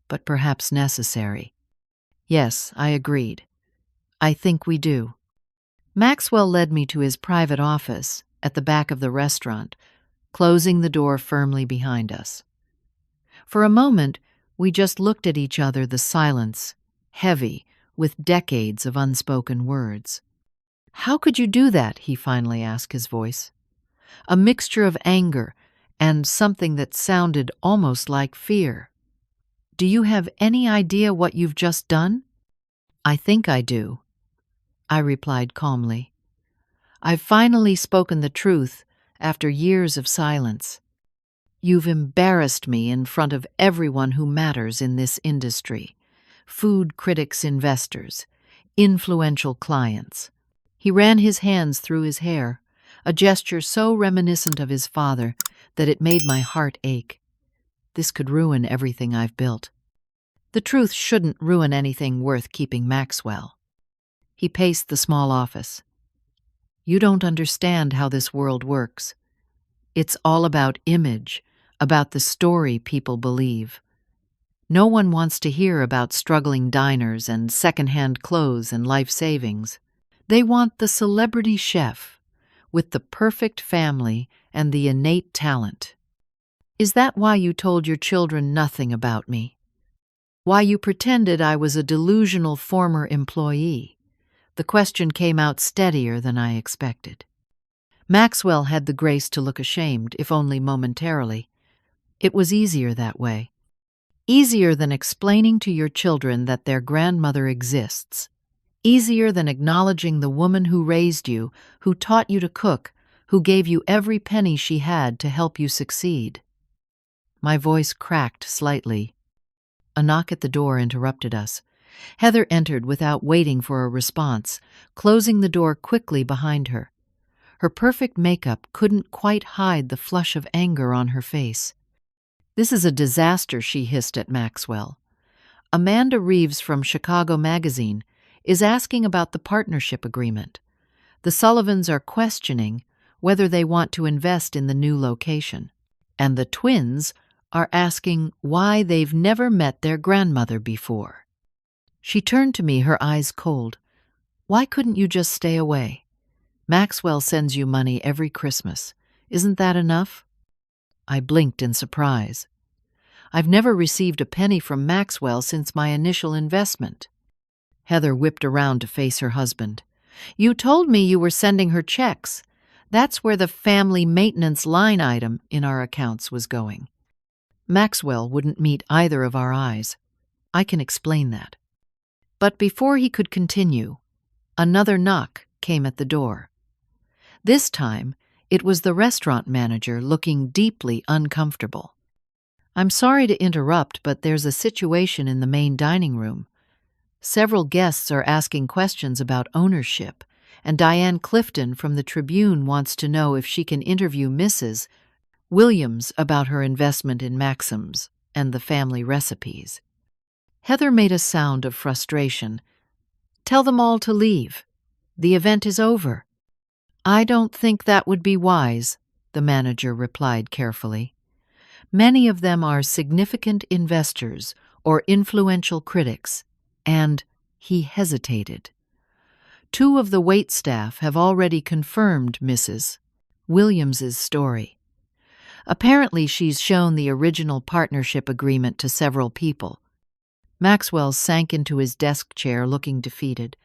but perhaps necessary. "Yes," I agreed. "I think we do." Maxwell led me to his private office at the back of the restaurant, closing the door firmly behind us. For a moment, we just looked at each other, the silence, heavy, with decades of unspoken words. "How could you do that?" he finally asked, his voice. A mixture of anger and something that sounded almost like fear. "Do you have any idea what you've just done?" "I think I do," I replied calmly. "I've finally spoken the truth after years of silence. You've embarrassed me in front of everyone who matters in this industry: food critics, investors, influential clients." He ran his hands through his hair, a gesture so reminiscent of his father that it made my heart ache. This could ruin everything I've built. The truth shouldn't ruin anything worth keeping, Maxwell. He paced the small office. "You don't understand how this world works. It's all about image, about the story people believe. No one wants to hear about struggling diners and second-hand clothes and life savings. They want the celebrity chef with the perfect family and the innate talent. Is that why you told your children nothing about me? Why you pretended I was a delusional former employee?" The question came out steadier than I expected. Maxwell had the grace to look ashamed, if only momentarily. It was easier that way. Easier than explaining to your children that their grandmother exists. Easier than acknowledging the woman who raised you, who taught you to cook, who gave you every penny she had to help you succeed. My voice cracked slightly. A knock at the door interrupted us. Heather entered without waiting for a response, closing the door quickly behind her. Her perfect makeup couldn't quite hide the flush of anger on her face. "This is a disaster," she hissed at Maxwell. "Amanda Reeves from Chicago Magazine is asking about the partnership agreement. The Sullivans are questioning whether they want to invest in the new location. And the twins are asking why they've never met their grandmother before." She turned to me, her eyes cold. "Why couldn't you just stay away? Maxwell sends you money every Christmas. Isn't that enough?" I blinked in surprise. "I've never received a penny from Maxwell since my initial investment." Heather whipped around to face her husband. "You told me you were sending her checks. That's where the family maintenance line item in our accounts was going." Maxwell wouldn't meet either of our eyes. I can explain that. But before he could continue, another knock came at the door. This time, it was the restaurant manager, looking deeply uncomfortable. "I'm sorry to interrupt, but there's a situation in the main dining room. Several guests are asking questions about ownership, and Diane Clifton from the Tribune wants to know if she can interview Mrs. Williams about her investment in Maxim's and the family recipes." Heather made a sound of frustration. "Tell them all to leave. The event is over." "I don't think that would be wise," the manager replied carefully. "Many of them are significant investors or influential critics, and," he hesitated, "2 of the waitstaff have already confirmed Mrs. Williams's story. Apparently she's shown the original partnership agreement to several people." Maxwell sank into his desk chair, looking defeated.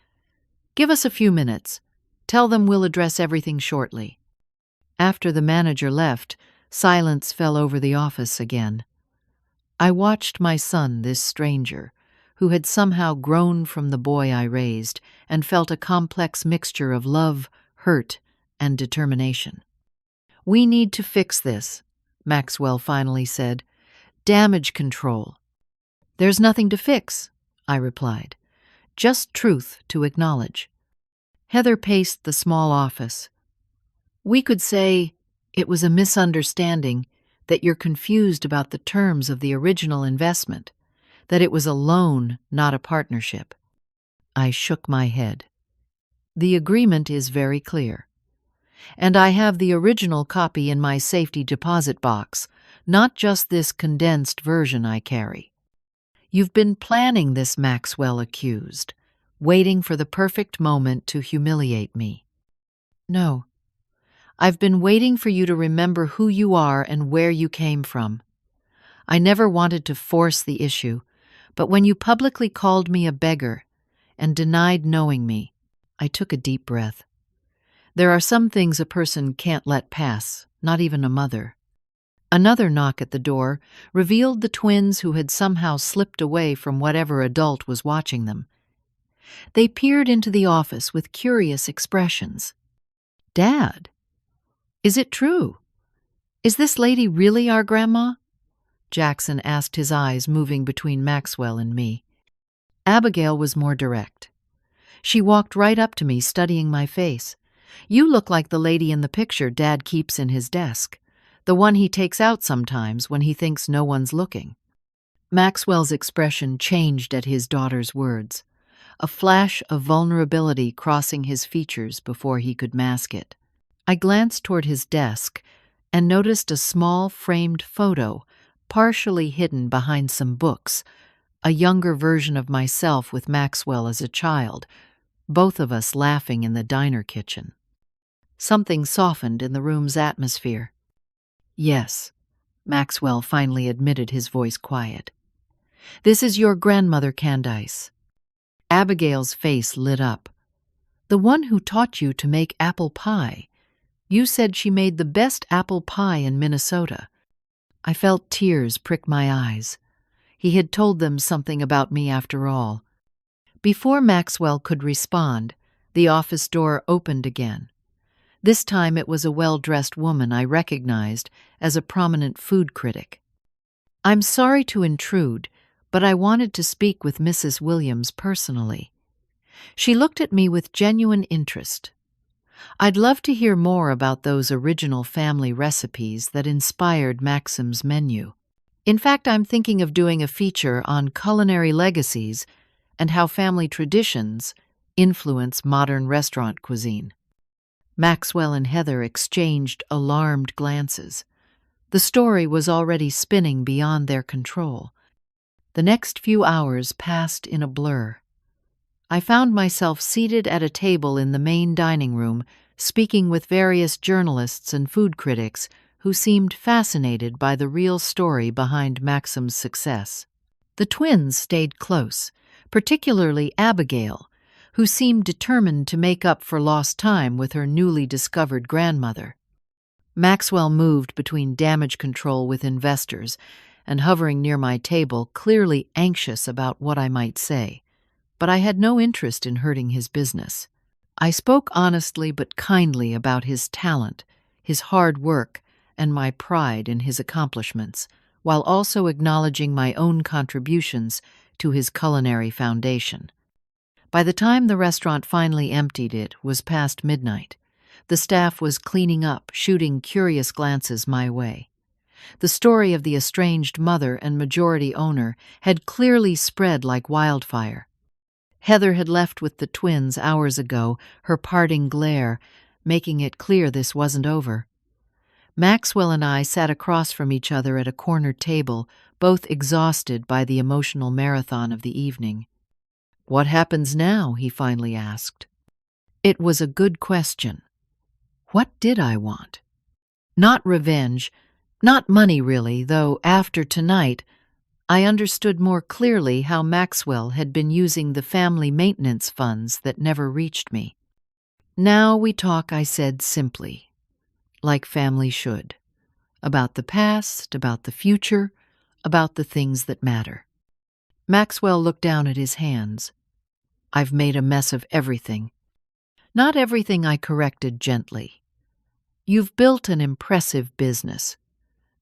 "Give us a few minutes. Tell them we'll address everything shortly." After the manager left, silence fell over the office again. I watched my son, this stranger, who had somehow grown from the boy I raised and felt a complex mixture of love, hurt, and determination. "We need to fix this," Maxwell finally said. "Damage control." "There's nothing to fix," I replied. "Just truth to acknowledge." Heather paced the small office. "We could say it was a misunderstanding, that you're confused about the terms of the original investment, that it was a loan, not a partnership." I shook my head. "The agreement is very clear. And I have the original copy in my safety deposit box, not just this condensed version I carry. You've been planning this," Maxwell accused, "waiting for the perfect moment to humiliate me." "No, I've been waiting for you to remember who you are and where you came from. I never wanted to force the issue, but when you publicly called me a beggar and denied knowing me, I took a deep breath. There are some things a person can't let pass, not even a mother. Another knock at the door revealed the twins who had somehow slipped away from whatever adult was watching them. They peered into the office with curious expressions. "Dad, is it true? Is this lady really our grandma?" Jackson asked, his eyes moving between Maxwell and me. Abigail was more direct. She walked right up to me, studying my face. "You look like the lady in the picture Dad keeps in his desk, the one he takes out sometimes when he thinks no one's looking." Maxwell's expression changed at his daughter's words, a flash of vulnerability crossing his features before he could mask it. I glanced toward his desk and noticed a small framed photo, partially hidden behind some books, a younger version of myself with Maxwell as a child, both of us laughing in the diner kitchen. Something softened in the room's atmosphere. "Yes," Maxwell finally admitted, his voice quiet. "This is your grandmother, Candyce." Abigail's face lit up. "The one who taught you to make apple pie. You said she made the best apple pie in Minnesota." I felt tears prick my eyes. He had told them something about me after all. Before Maxwell could respond, the office door opened again. This time it was a well-dressed woman I recognized as a prominent food critic. "I'm sorry to intrude, but I wanted to speak with Mrs. Williams personally." She looked at me with genuine interest. "I'd love to hear more about those original family recipes that inspired Maxim's menu. In fact, I'm thinking of doing a feature on culinary legacies and how family traditions influence modern restaurant cuisine." Maxwell and Heather exchanged alarmed glances. The story was already spinning beyond their control. The next few hours passed in a blur. I found myself seated at a table in the main dining room, speaking with various journalists and food critics who seemed fascinated by the real story behind Maxim's success. The twins stayed close, particularly Abigail, who seemed determined to make up for lost time with her newly discovered grandmother. Maxwell moved between damage control with investors and hovering near my table, clearly anxious about what I might say. But I had no interest in hurting his business. I spoke honestly but kindly about his talent, his hard work, and my pride in his accomplishments, while also acknowledging my own contributions to his culinary foundation. By the time the restaurant finally emptied, it was past midnight. The staff was cleaning up, shooting curious glances my way. The story of the estranged mother and majority owner had clearly spread like wildfire. Heather had left with the twins hours ago, her parting glare making it clear this wasn't over. Maxwell and I sat across from each other at a corner table, both exhausted by the emotional marathon of the evening. "What happens now?" he finally asked. It was a good question. What did I want? Not revenge, not money really, though after tonight I understood more clearly how Maxwell had been using the family maintenance funds that never reached me. "Now we talk," I said simply, like family should. About the past, about the future, about the things that matter. Maxwell looked down at his hands. "I've made a mess of everything." "Not everything," I corrected gently. "You've built an impressive business.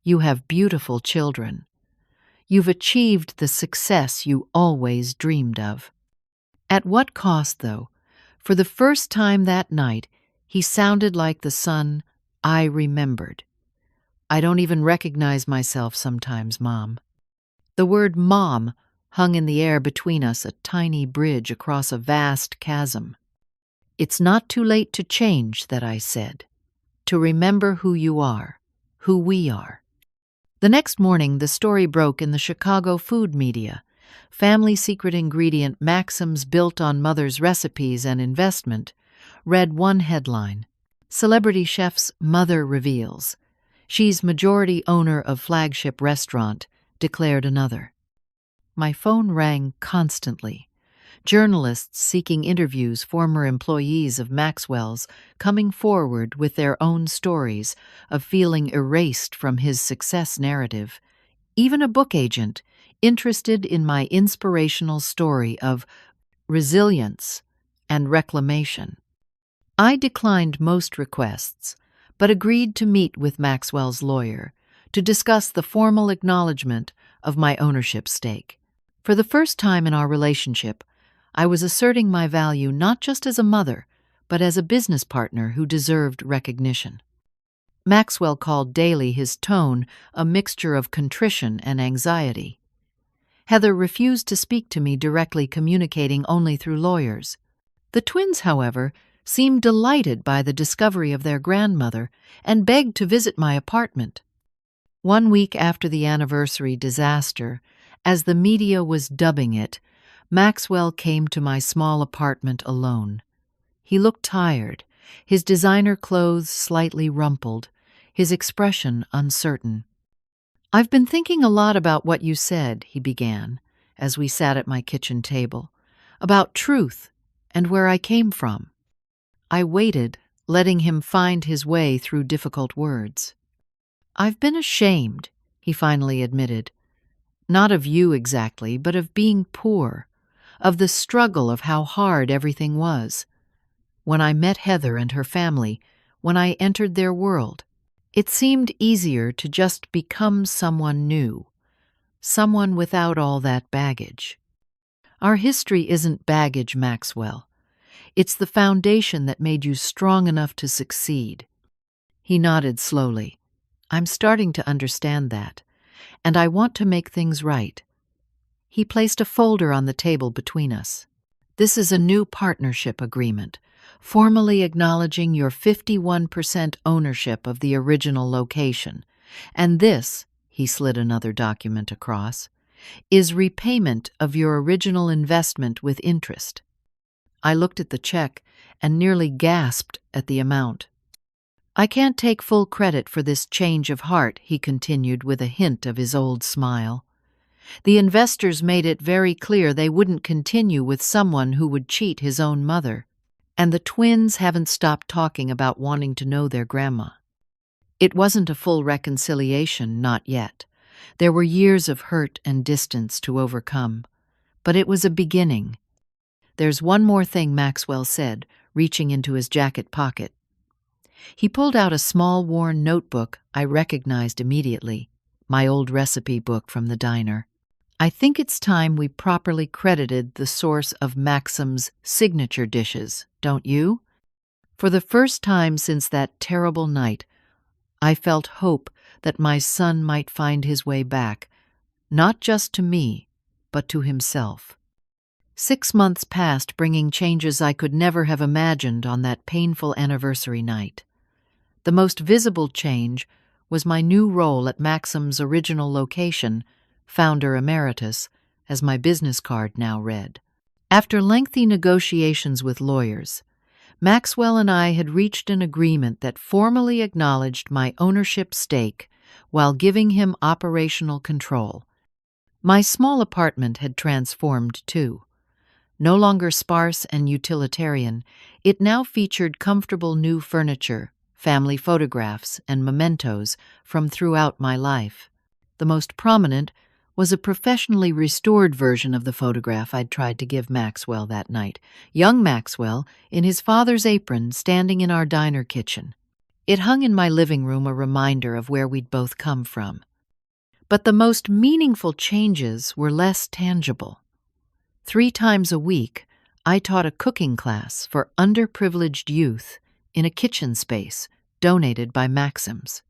You have beautiful children. You've achieved the success you always dreamed of." At what cost, though? For the first time that night, he sounded like the son I remembered. "I don't even recognize myself sometimes, Mom." The word Mom hung in the air between us, a tiny bridge across a vast chasm. "It's not too late to change," that I said. "To remember who you are, who we are." The next morning, the story broke in the Chicago food media. "Family secret ingredient Maxim's built on mother's recipes and investment," read one headline. Celebrity chef's mother reveals. She's majority owner of flagship restaurant, declared another. My phone rang constantly. Journalists seeking interviews, former employees of Maxwell's, coming forward with their own stories of feeling erased from his success narrative. Even a book agent, interested in my inspirational story of resilience and reclamation. I declined most requests, but agreed to meet with Maxwell's lawyer to discuss the formal acknowledgement of my ownership stake. For the first time in our relationship, I was asserting my value not just as a mother, but as a business partner who deserved recognition. Maxwell called daily his tone a mixture of contrition and anxiety. Heather refused to speak to me directly, communicating only through lawyers. The twins, however, seemed delighted by the discovery of their grandmother and begged to visit my apartment. 1 week after the anniversary disaster, as the media was dubbing it, Maxwell came to my small apartment alone. He looked tired, his designer clothes slightly rumpled, his expression uncertain. "I've been thinking a lot about what you said," he began, as we sat at my kitchen table, "about truth and where I came from." I waited, letting him find his way through difficult words. "I've been ashamed," he finally admitted. "Not of you exactly, but of being poor, of the struggle of how hard everything was. When I met Heather and her family, when I entered their world, it seemed easier to just become someone new, someone without all that baggage. Our history isn't baggage, Maxwell. It's the foundation that made you strong enough to succeed." He nodded slowly. "I'm starting to understand that, and I want to make things right." He placed a folder on the table between us. "This is a new partnership agreement, formally acknowledging your 51% ownership of the original location. And this," he slid another document across, "is repayment of your original investment with interest." I looked at the check and nearly gasped at the amount. "I can't take full credit for this change of heart," he continued with a hint of his old smile. "The investors made it very clear they wouldn't continue with someone who would cheat his own mother. And the twins haven't stopped talking about wanting to know their grandma." It wasn't a full reconciliation, not yet. There were years of hurt and distance to overcome. But it was a beginning. "There's one more thing," Maxwell said, reaching into his jacket pocket. He pulled out a small, worn notebook I recognized immediately, my old recipe book from the diner. "I think it's time we properly credited the source of Maxim's signature dishes, don't you?" For the first time since that terrible night, I felt hope that my son might find his way back, not just to me, but to himself. 6 months passed, bringing changes I could never have imagined on that painful anniversary night. The most visible change was my new role at Maxim's original location, founder emeritus, as my business card now read. After lengthy negotiations with lawyers, Maxwell and I had reached an agreement that formally acknowledged my ownership stake while giving him operational control. My small apartment had transformed too. No longer sparse and utilitarian, it now featured comfortable new furniture, family photographs, and mementos from throughout my life. The most prominent was a professionally restored version of the photograph I'd tried to give Maxwell that night, young Maxwell in his father's apron standing in our diner kitchen. It hung in my living room, a reminder of where we'd both come from. But the most meaningful changes were less tangible. 3 times a week, I taught a cooking class for underprivileged youth in a kitchen space donated by Maxim's.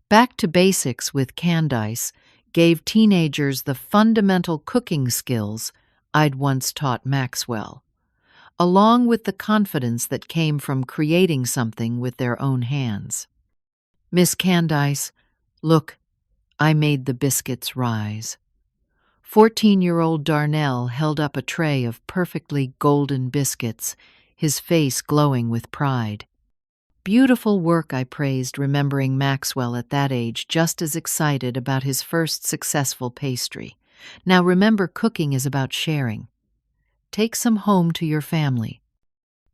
Back to Basics with Candyce gave teenagers the fundamental cooking skills I'd once taught Maxwell, along with the confidence that came from creating something with their own hands. "Miss Candyce, look, I made the biscuits rise." 14-year-old Darnell held up a tray of perfectly golden biscuits, his face glowing with pride. Beautiful work, I praised, remembering Maxwell at that age just as excited about his first successful pastry. Now remember, cooking is about sharing. Take some home to your family.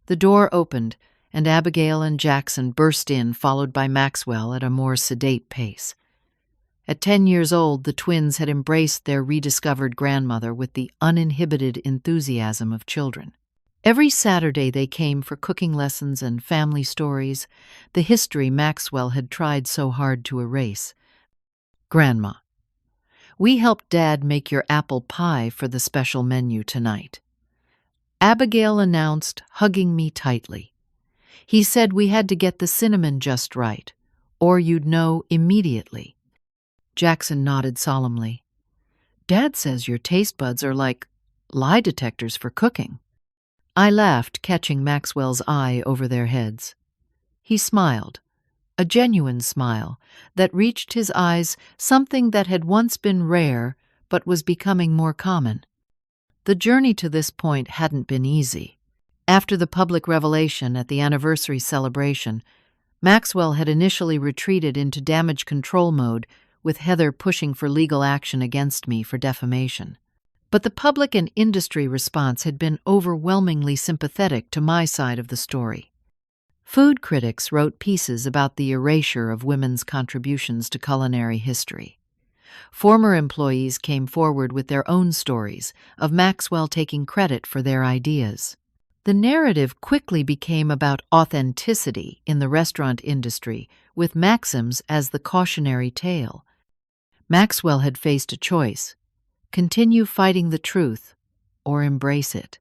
The door opened, and Abigail and Jackson burst in, followed by Maxwell at a more sedate pace. At 10 years old, the twins had embraced their rediscovered grandmother with the uninhibited enthusiasm of children. Every Saturday they came for cooking lessons and family stories, the history Maxwell had tried so hard to erase. "Grandma, we helped Dad make your apple pie for the special menu tonight," Abigail announced, hugging me tightly. "He said we had to get the cinnamon just right, or you'd know immediately." Jackson nodded solemnly. "Dad says your taste buds are like lie detectors for cooking." I laughed, catching Maxwell's eye over their heads. He smiled, a genuine smile that reached his eyes, something that had once been rare but was becoming more common. The journey to this point hadn't been easy. After the public revelation at the anniversary celebration, Maxwell had initially retreated into damage control mode, with Heather pushing for legal action against me for defamation. But the public and industry response had been overwhelmingly sympathetic to my side of the story. Food critics wrote pieces about the erasure of women's contributions to culinary history. Former employees came forward with their own stories of Maxwell taking credit for their ideas. The narrative quickly became about authenticity in the restaurant industry, with Maxim's as the cautionary tale. Maxwell had faced a choice: continue fighting the truth or embrace it.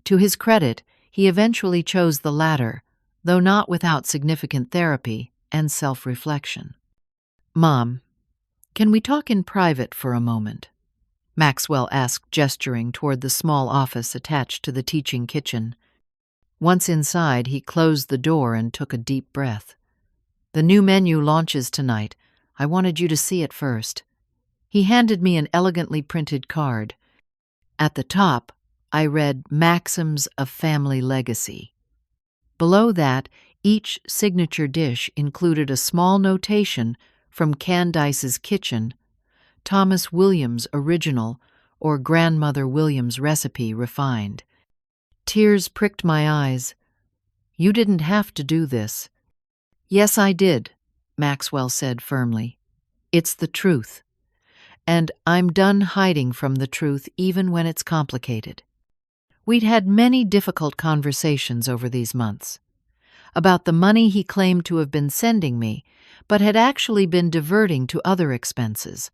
To his credit, he eventually chose the latter, though not without significant therapy and self-reflection. "Mom, can we talk in private for a moment?" Maxwell asked, gesturing toward the small office attached to the teaching kitchen. Once inside, he closed the door and took a deep breath. "The new menu launches tonight. I wanted you to see it first." He handed me an elegantly printed card. At the top, I read "Maxims of Family Legacy." Below that, each signature dish included a small notation from Candice's Kitchen, Thomas Williams' original, or Grandmother Williams' recipe refined. Tears pricked my eyes. "You didn't have to do this." "Yes, I did," Maxwell said firmly. "It's the truth. And I'm done hiding from the truth even when it's complicated." We'd had many difficult conversations over these months about the money he claimed to have been sending me, but had actually been diverting to other expenses,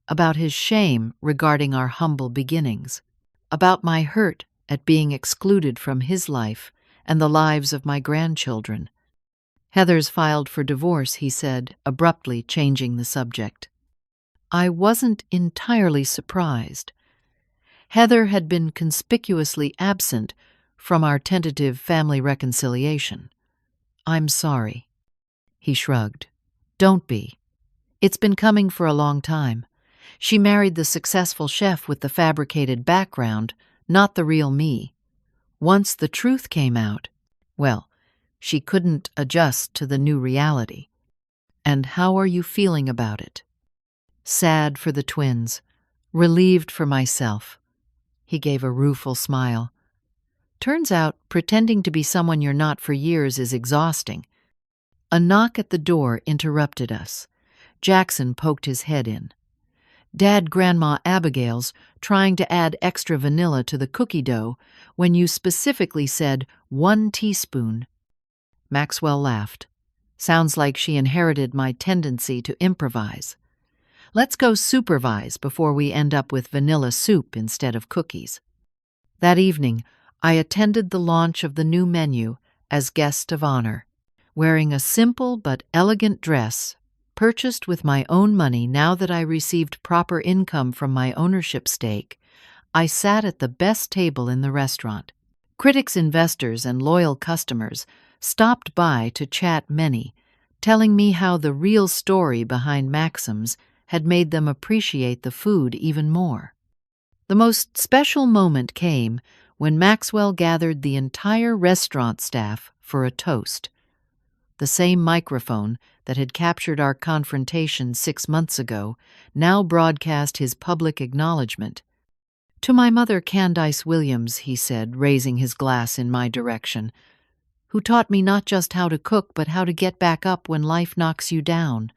about his shame regarding our humble beginnings, about my hurt at being excluded from his life and the lives of my grandchildren. "Heather's filed for divorce," he said, abruptly changing the subject. I wasn't entirely surprised. Heather had been conspicuously absent from our tentative family reconciliation. "I'm sorry." He shrugged. "Don't be. It's been coming for a long time. She married the successful chef with the fabricated background, not the real me. Once the truth came out, well, she couldn't adjust to the new reality." "And how are you feeling about it?" "Sad for the twins, relieved for myself." He gave a rueful smile. "Turns out pretending to be someone you're not for years is exhausting." A knock at the door interrupted us. Jackson poked his head in. "Dad, Grandma Abigail's trying to add extra vanilla to the cookie dough when you specifically said 1 teaspoon. Maxwell laughed. "Sounds like she inherited my tendency to improvise. Let's go supervise before we end up with vanilla soup instead of cookies." That evening, I attended the launch of the new menu as guest of honor. Wearing a simple but elegant dress, purchased with my own money now that I received proper income from my ownership stake, I sat at the best table in the restaurant. Critics, investors, and loyal customers stopped by to chat many, telling me how the real story behind Maxim's had made them appreciate the food even more. The most special moment came when Maxwell gathered the entire restaurant staff for a toast. The same microphone that had captured our confrontation 6 months ago now broadcast his public acknowledgement. "To my mother, Candyce Williams," he said, raising his glass in my direction, "who taught me not just how to cook but how to get back up when life knocks you down."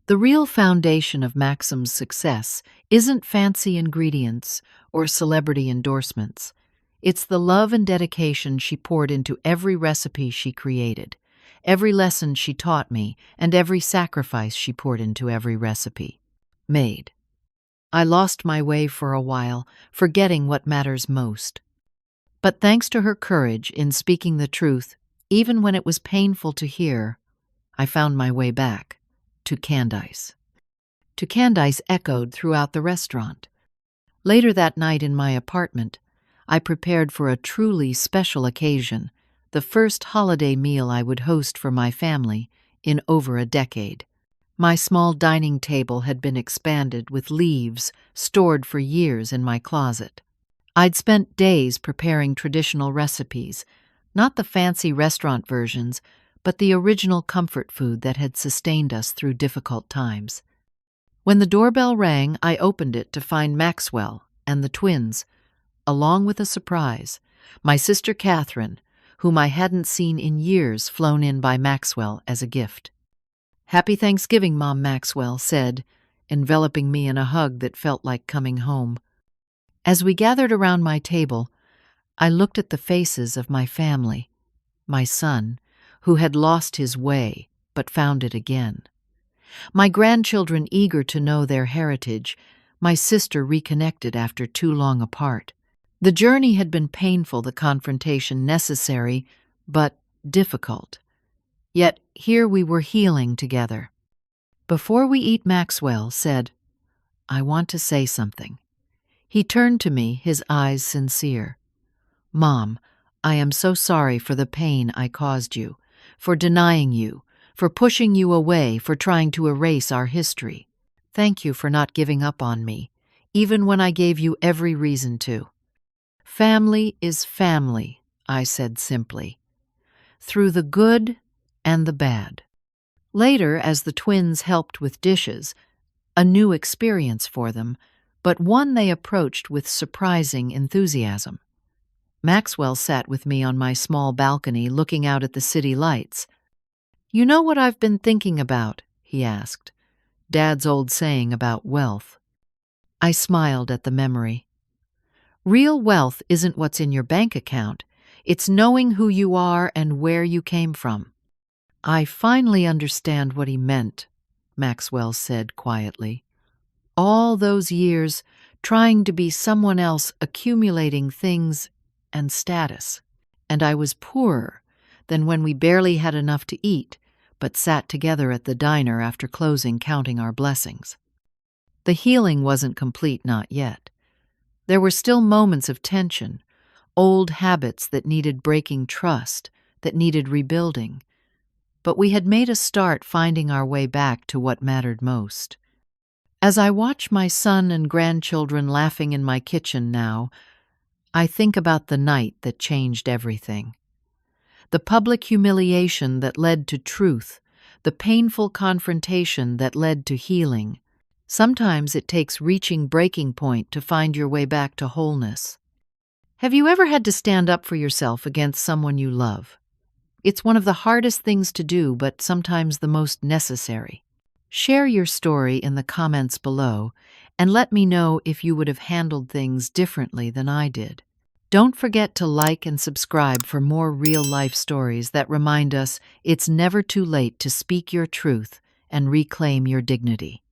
The real foundation of Maxim's success isn't fancy ingredients or celebrity endorsements. It's the love and dedication she poured into every recipe she created, every lesson she taught me, and every sacrifice she poured into every recipe made. I lost my way for a while, forgetting what matters most. But thanks to her courage in speaking the truth, even when it was painful to hear, I found my way back to Candyce. To Candyce echoed throughout the restaurant. Later that night in my apartment, I prepared for a truly special occasion, the first holiday meal I would host for my family in over a decade. My small dining table had been expanded with leaves stored for years in my closet. I'd spent days preparing traditional recipes, not the fancy restaurant versions, but the original comfort food that had sustained us through difficult times. When the doorbell rang, I opened it to find Maxwell and the twins, along with a surprise, my sister Catherine, whom I hadn't seen in years, flown in by Maxwell as a gift. "Happy Thanksgiving, Mom," Maxwell said, enveloping me in a hug that felt like coming home. As we gathered around my table, I looked at the faces of my family, my son, who had lost his way but found it again, my grandchildren eager to know their heritage, my sister reconnected after too long apart. The journey had been painful, the confrontation necessary, but difficult. Yet here we were healing together. "Before we eat," Maxwell said, "I want to say something." He turned to me, his eyes sincere. "Mom, I am so sorry for the pain I caused you, for denying you, for pushing you away, for trying to erase our history. Thank you for not giving up on me, even when I gave you every reason to." "Family is family," I said simply, "through the good and the bad." Later, as the twins helped with dishes, a new experience for them, but one they approached with surprising enthusiasm. Maxwell sat with me on my small balcony looking out at the city lights. "You know what I've been thinking about?" he asked. "Dad's old saying about wealth." I smiled at the memory. "Real wealth isn't what's in your bank account. It's knowing who you are and where you came from." "I finally understand what he meant," Maxwell said quietly. "All those years trying to be someone else, accumulating things and status. And I was poorer than when we barely had enough to eat, but sat together at the diner after closing counting our blessings." The healing wasn't complete, not yet. There were still moments of tension, old habits that needed breaking, trust that needed rebuilding. But we had made a start finding our way back to what mattered most. As I watch my son and grandchildren laughing in my kitchen now, I think about the night that changed everything. The public humiliation that led to truth, the painful confrontation that led to healing. Sometimes it takes reaching breaking point to find your way back to wholeness. Have you ever had to stand up for yourself against someone you love? It's one of the hardest things to do, but sometimes the most necessary. Share your story in the comments below, and let me know if you would have handled things differently than I did. Don't forget to like and subscribe for more real-life stories that remind us it's never too late to speak your truth and reclaim your dignity.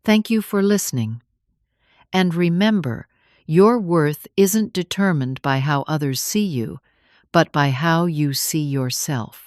Thank you for listening. And remember, your worth isn't determined by how others see you, but by how you see yourself.